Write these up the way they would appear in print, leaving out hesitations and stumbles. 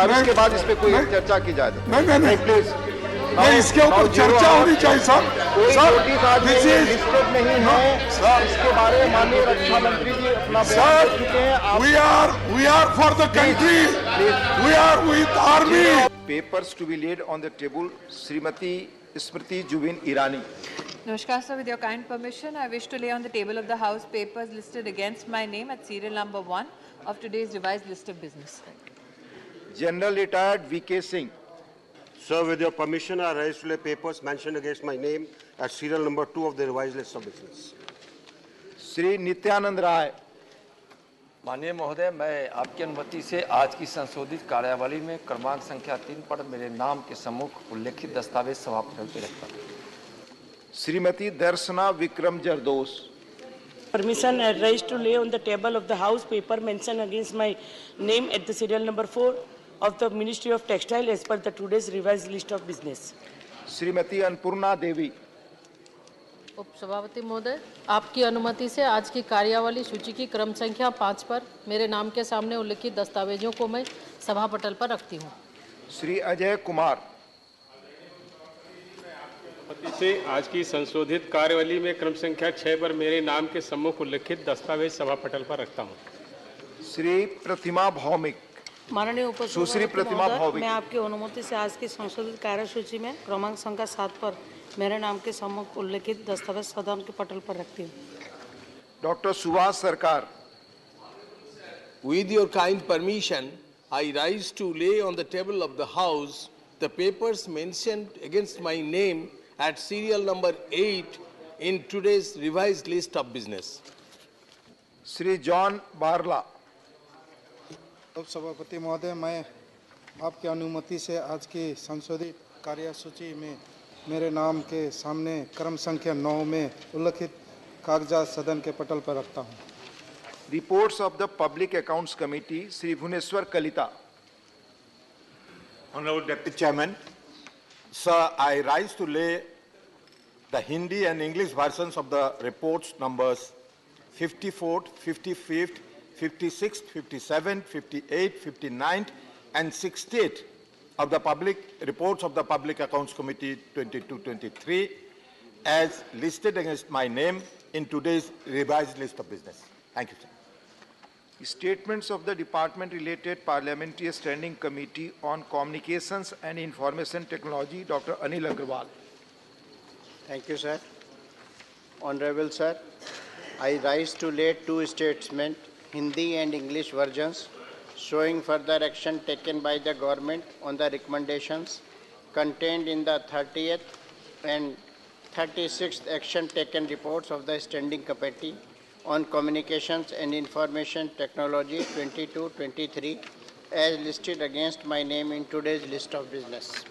अब इसके बाद इस पे कोई चर्चा की जाए तो नहीं प्लीज नहीं, इसके ऊपर चर्चा होनी चाहिए सर। कोई सर नोटिस आज दिस इज लिस्टेड नहीं है सर, इसके बारे में माननीय रक्षा मंत्री जी अपना बयान दे चुके हैं। आप we are for the country, we are with army. papers to be laid on the table, Srimati Smriti Jubin Irani. Namaskar, sir. With your kind permission, I wish to lay on the table of the House papers listed against my name at serial number 1 of today's revised list of business. General Retired V.K. Singh. Sir, with your permission, I raise to lay papers mentioned against my name at serial number 2 of the revised list of business. Sri Nityanand Rai. माननीय महोदय, मैं आपकी अनुमति से आज की संशोधित कार्यवाही में क्रमांक संख्या 3 पर मेरे नाम के सम्मुख उल्लेखित दस्तावेज सभापति पे रखता हूं। श्रीमती दर्शना Vikram Jardosh. Permission I raise to lay on the table of the House paper mentioned against my name at the serial number 4 of the Ministry of Textile as per the today's revised list of business. Shrimati Annapurna देवी. उपसभापति महोदय, आपकी अनुमति से आज की कार्यवाही सूची की क्रम संख्या 5 पर मेरे नाम के सामने उल्लिखित दस्तावेजों को मैं सभा पटल पर रखती हूं। श्री अजय कुमार. अनुमति से आज की संशोधित कार्यवाही में क्रम संख्या 6 पर मेरे नाम के सम्मुख उल्लिखित दस्तावेज सभा पटल पर रखता हूं। श्री प्रतिमा भौमिक. माननीय सुश्री प्रतिमा भौमिक. मैं आपकी अनुमति से आज की संशोधित कार्यसूची में क्रमांक संख्या 7 पर मेरे नाम के सम्मुख उल्लेखित दस्तावेज सदन के पटल पर रखती हूँ। डॉक्टर सुभाष सरकार. With your kind permission, I rise to lay on the table of the House the papers mentioned against my name at serial number 8 in today's revised list of business. Shri John Barla. उपसभापति महोदय, मैं आपकी अनुमति से आज की संशोधित कार्यसूची में मेरे नाम के सामने क्रम संख्या 9 में उल्लिखित कागजात सदन के पटल पर रखता हूं। Reports of the public accounts committee. Shri Bhubaneswar Kalita. Honorable Deputy Chairman, sir, I rise to lay the Hindi and English versions of the reports numbers 54th, 55th, 56th, 57th, 58th, 59th, and 68th of the public reports of the Public Accounts Committee 22-23 as listed against my name in today's revised list of business. Thank you, sir. Statements of the Department Related Parliamentary Standing Committee on Communications and Information Technology, Dr. Anil Agrawal. Thank you, sir. Honorable sir, I rise to lay two statements, Hindi and English versions, showing further action taken by the government on the recommendations contained in the 30th and 36th action taken reports of the Standing Committee on Communications and Information Technology 22-23 as listed against my name in today's list of business.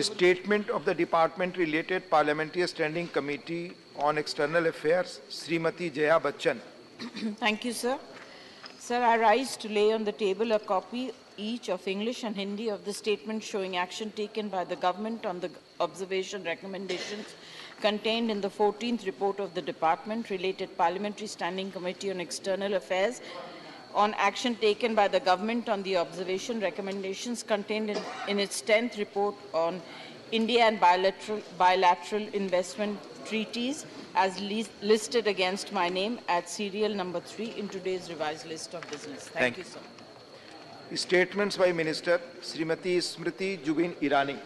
Statement of the Department Related Parliamentary Standing Committee on External Affairs, Srimati Jaya Bachchan. Thank you, sir. Sir, I rise to lay on the table a copy each of English and Hindi of the statement showing action taken by the government on the observation recommendations contained in the 14th report of the Department Related Parliamentary Standing Committee on External Affairs on action taken by the government on the observation recommendations contained in its 10th report on India and bilateral investment treaties as listed against my name at serial number 3 in today's revised list of business. Thank you, sir. Statements by Minister, Srimati Smriti Jubin Irani.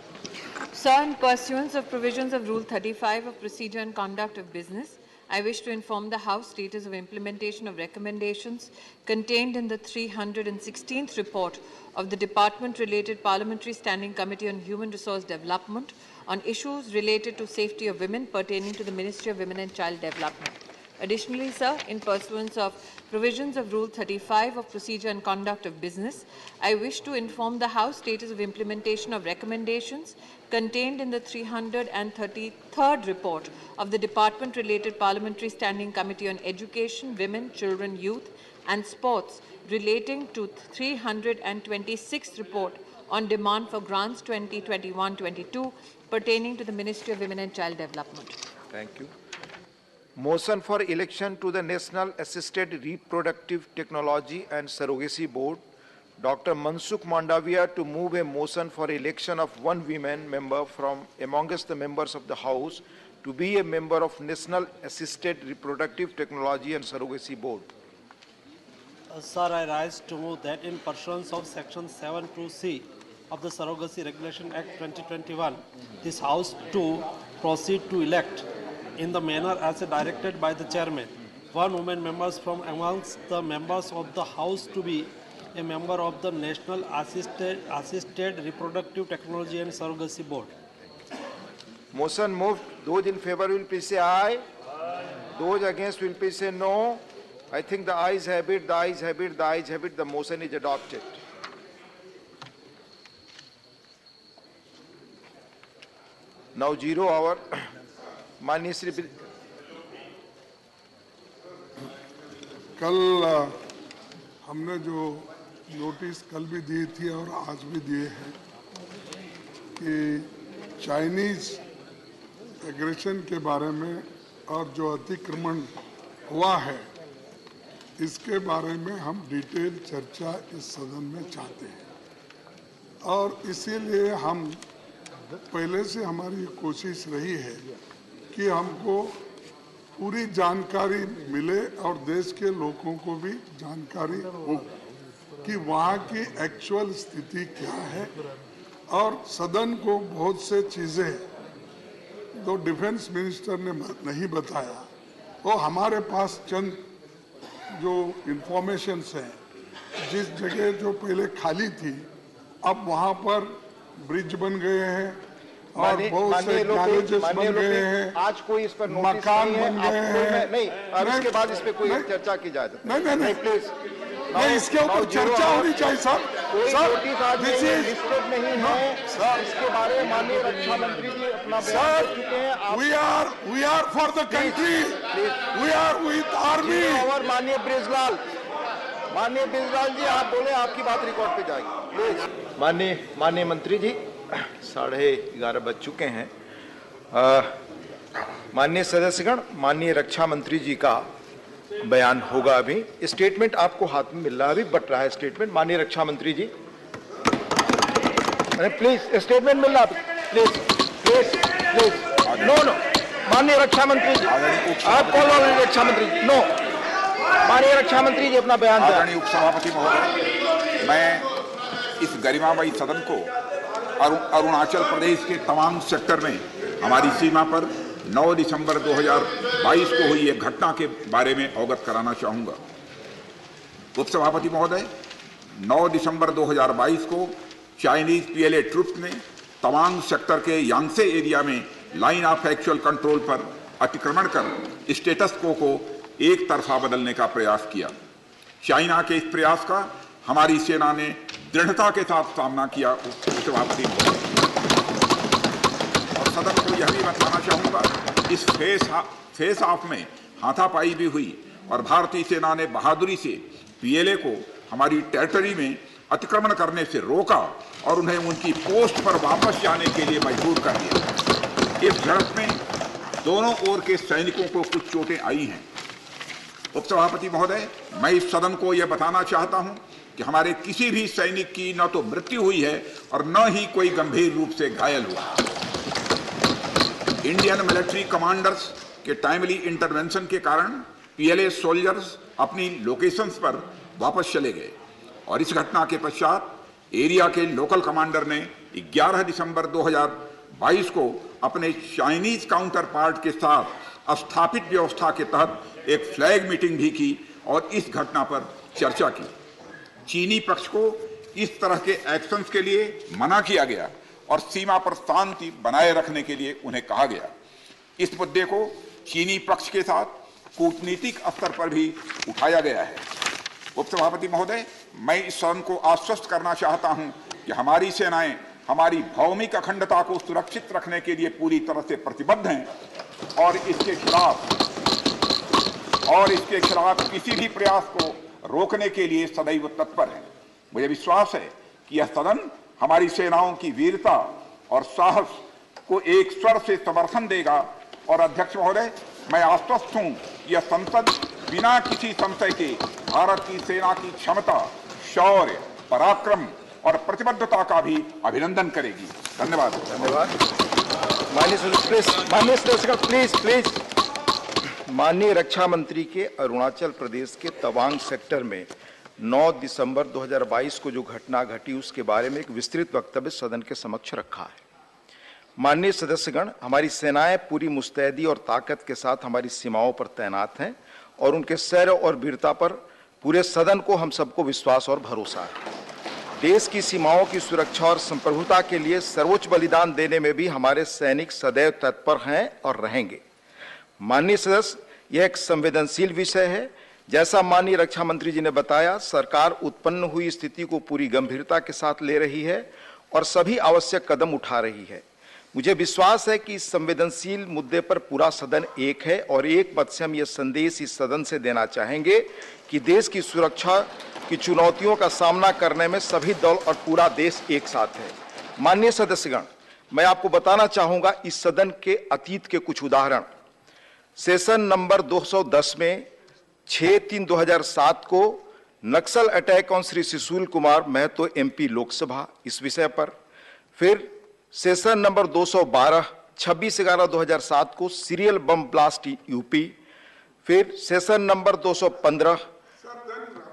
Sir, in pursuance of provisions of Rule 35 of Procedure and Conduct of Business, I wish to inform the House status of implementation of recommendations contained in the 316th report of the Department-related Parliamentary Standing Committee on Human Resource Development on issues related to safety of women pertaining to the Ministry of Women and Child Development. Additionally, sir, in pursuance of provisions of Rule 35 of Procedure and Conduct of Business, I wish to inform the House status of implementation of recommendations contained in the 333rd report of the Department-related Parliamentary Standing Committee on Education, Women, Children, Youth and Sports relating to 326th report on demand for grants 2021-22 pertaining to the Ministry of Women and Child Development. Thank you. Motion for election to the National Assisted Reproductive Technology and Surrogacy Board. Dr. Mansukh Mandavia to move a motion for election of one women member from amongst the members of the House to be a member of National Assisted Reproductive Technology and Surrogacy Board. Sir, I rise to move that in pursuance of Section 7(2)(c) of the Surrogacy Regulation Act 2021, this House to proceed to elect in the manner as directed by the Chairman, one woman members from amongst the members of the House to be a member of the National Assisted Reproductive Technology and Surrogacy Board. Motion moved. Those in favor will please say aye. Those against will please say no. I think the ayes have it, the ayes have it, the ayes have it. The motion is adopted. Now 0 hour. माननीय श्री कल हमने जो notice कल भी दी थी और आज भी दिए हैं कि चाइनीज एग्रेशन के बारे में और जो अतिक्रमण हुआ है इसके बारे में हम डिटेल चर्चा इस सदन में चाहते हैं और इसीलिए हम पहले से हमारी कोशिश रही है कि हमको पूरी जानकारी मिले और देश के लोगों को भी जानकारी हो कि वहाँ की एक्चुअल स्थिति क्या है और सदन को बहुत से चीज़ें जो डिफेंस मिनिस्टर ने नहीं बताया वो हमारे पास चंद जो इंफॉर्मेशंस हैं जिस जगह जो पहले खाली थी अब वहाँ पर ब्रिज बन गए हैं और बहुत से कॉलेजेस बन गए हैं, आज कोई इस पर मकान बन गए हैं। नहीं, और इसके बाद इस पे कोई चर्चा की जाए। नहीं प्लीज नहीं, इसके ऊपर चर्चा होनी चाहिए सर। दिस इज लिस्टेड नहीं है सर, इसके बारे में माननीय रक्षा मंत्री जी अपना बयान दे चुके हैं। We are for the country, we are with army. और माननीय ब्रिजलाल जी आप बोले, आपकी बात रिकॉर्ड पे जाएगी प्लीज। माननीय मंत्री जी 11:30 बज चुके हैं। माननीय सदस्यगण, माननीय रक्षा मंत्री जी का बयान होगा। अभी स्टेटमेंट आपको हाथ में मिल रहा है, अभी बट रहा है स्टेटमेंट। माननीय रक्षा मंत्री जी प्लीज स्टेटमेंट मिल रहा है, प्लीज नो माननीय रक्षा मंत्री जी आप कॉल वाले रक्षा मंत्री जी नो। माननीय रक्षा मंत्री जी अपना बयान। आदरणीय उपसभापति महोदय, मैं इस गरिमामयी सदन को अरुणाचल प्रदेश के तवांग सेक्टर में हमारी सीमा पर 9 दिसंबर 2022 को हुई एक घटना के बारे में अवगत कराना चाहूंगा। उपसभापति महोदय, 9 दिसंबर 2022 को चाइनीज पीएलए ट्रुप्स ने तवांग सेक्टर के यांगसे एरिया में लाइन ऑफ एक्चुअल कंट्रोल पर अतिक्रमण कर स्टेटस को एक तरफा बदलने का प्रयास किया। चाइना के इस प्रयास का हमारी सेना ने दृढ़ता के साथ सामना किया। उपसभापति और सदन को यह भी बताना चाहूंगा, इस फेस ऑफ में हाथापाई भी हुई और भारतीय सेना ने बहादुरी से पीएलए को हमारी टेरिटरी में अतिक्रमण करने से रोका और उन्हें उनकी पोस्ट पर वापस जाने के लिए मजबूर कर दिया। इस झड़प में दोनों ओर के सैनिकों को कुछ चोटें आई हैं। उपसभापति महोदय, मैं इस सदन को यह बताना चाहता हूं कि हमारे किसी भी सैनिक की न तो मृत्यु हुई है और न ही कोई गंभीर रूप से घायल हुआ। इंडियन मिलिट्री कमांडर्स के टाइमली इंटरवेंशन के कारण पीएलए सोल्जर्स अपनी लोकेशंस पर वापस चले गए और इस घटना के पश्चात एरिया के लोकल कमांडर ने 11 दिसंबर 2022 को अपने चाइनीज काउंटर पार्ट के साथ स्थापित व्यवस्था के तहत एक फ्लैग मीटिंग भी की और इस घटना पर चर्चा की। चीनी पक्ष को इस तरह के एक्शंस के लिए मना किया गया और सीमा पर शांति बनाए रखने के लिए उन्हें कहा गया। इस मुद्दे को चीनी पक्ष के साथ कूटनीतिक स्तर पर भी उठाया गया है। उपसभापति महोदय, मैं इस सदन को आश्वस्त करना चाहता हूं कि हमारी सेनाएं हमारी भौमिक अखंडता को सुरक्षित रखने के लिए पूरी तरह से प्रतिबद्ध हैं और इसके खिलाफ किसी भी प्रयास को रोकने के लिए सदैव तत्पर है। मुझे विश्वास है कि यह सदन हमारी सेनाओं की वीरता और साहस को एक स्वर से समर्थन देगा। और अध्यक्ष महोदय, मैं आश्वस्त हूं कि यह संसद बिना किसी संशय के भारत की सेना की क्षमता, शौर्य पराक्रम और प्रतिबद्धता का भी अभिनंदन करेगी। धन्यवाद। माननीय रक्षा मंत्री के अरुणाचल प्रदेश के तवांग सेक्टर में 9 दिसंबर 2022 को जो घटना घटी उसके बारे में एक विस्तृत वक्तव्य सदन के समक्ष रखा है। माननीय सदस्यगण, हमारी सेनाएं पूरी मुस्तैदी और ताकत के साथ हमारी सीमाओं पर तैनात हैं और उनके शौर्य और वीरता पर पूरे सदन को हम सबको विश्वास और भरोसा है। देश की सीमाओं की सुरक्षा और संप्रभुता के लिए सर्वोच्च बलिदान देने में भी हमारे सैनिक सदैव तत्पर हैं और रहेंगे। माननीय सदस्य, यह एक संवेदनशील विषय है। जैसा माननीय रक्षा मंत्री जी ने बताया, सरकार उत्पन्न हुई स्थिति को पूरी गंभीरता के साथ ले रही है और सभी आवश्यक कदम उठा रही है। मुझे विश्वास है कि इस संवेदनशील मुद्दे पर पूरा सदन एक है और एक मत से हम यह संदेश इस सदन से देना चाहेंगे कि देश की सुरक्षा की चुनौतियों का सामना करने में सभी दल और पूरा देश एक साथ है। माननीय सदस्यगण, मैं आपको बताना चाहूंगा इस सदन के अतीत के कुछ उदाहरण। सेशन नंबर 210 में 6/3/2007 को Naxal attack on Shri Sushil Kumar Mahato MP Lok Sabha, इस विषय पर। फिर सेशन नंबर 212 26/11/2007 को सीरियल बम ब्लास्ट यूपी। फिर सेशन नंबर 215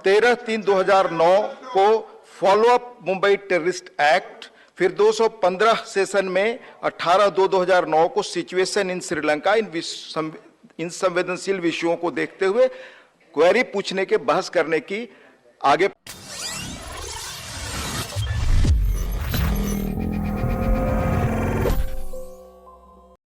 13/3/2009 को follow up Mumbai terrorist act. फिर 215 सेशन में 18/2/2009 को सिचुएशन इन श्रीलंका। इन संवेदनशील विषयों को देखते हुए क्वेरी पूछने के, बहस करने की आगे